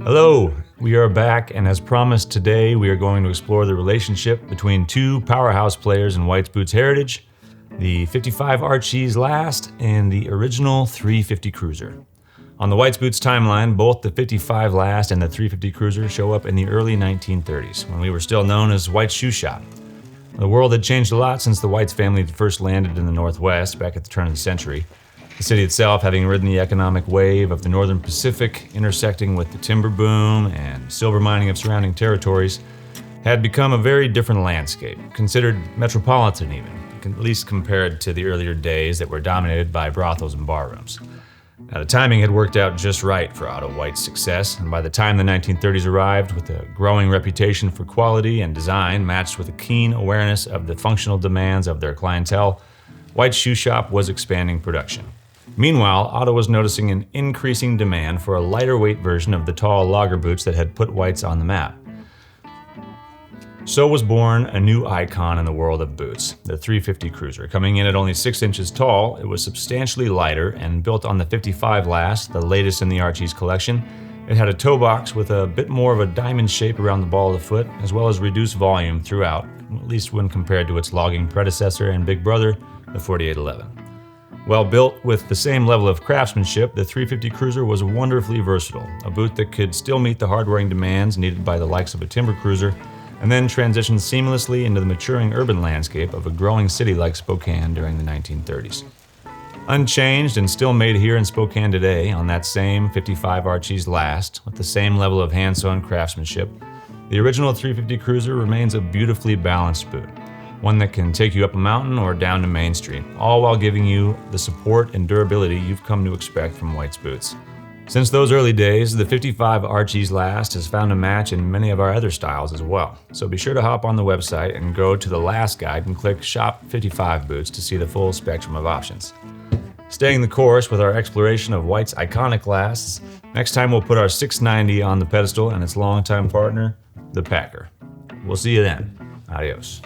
Hello, we are back, and as promised today, we are going to explore the relationship between two powerhouse players in White's Boots heritage, the 55 Archies Last and the original 350 Cruiser. On the White's Boots timeline, both the 55 Last and the 350 Cruiser show up in the early 1930s, when we were still known as White's Shoe Shop. The world had changed a lot since the White's family had first landed in the Northwest back at the turn of the century. The city itself, having ridden the economic wave of the Northern Pacific, intersecting with the timber boom and silver mining of surrounding territories, had become a very different landscape, considered metropolitan even, at least compared to the earlier days that were dominated by brothels and barrooms. Now, the timing had worked out just right for Otto White's success, and by the time the 1930s arrived, with a growing reputation for quality and design matched with a keen awareness of the functional demands of their clientele, White's Shoe Shop was expanding production. Meanwhile, Otto was noticing an increasing demand for a lighter weight version of the tall logger boots that had put White's on the map. So was born a new icon in the world of boots, the 350 Cruiser. Coming in at only 6 inches tall, it was substantially lighter and built on the 55 Last, the latest in the Archies collection. It had a toe box with a bit more of a diamond shape around the ball of the foot, as well as reduced volume throughout, at least when compared to its logging predecessor and big brother, the 4811. Well built with the same level of craftsmanship, the 350 Cruiser was wonderfully versatile, a boot that could still meet the hard-wearing demands needed by the likes of a timber cruiser, and then transitioned seamlessly into the maturing urban landscape of a growing city like Spokane during the 1930s. Unchanged and still made here in Spokane today on that same 55 Archies Last, with the same level of hand-sewn craftsmanship, the original 350 Cruiser remains a beautifully balanced boot. One that can take you up a mountain or down to Main Street, all while giving you the support and durability you've come to expect from White's Boots. Since those early days, the 55 Archies Last has found a match in many of our other styles as well. So be sure to hop on the website and go to the Last Guide and click Shop 55 Boots to see the full spectrum of options. Staying the course with our exploration of White's iconic lasts, next time we'll put our 690 on the pedestal and its longtime partner, the Packer. We'll see you then. Adios.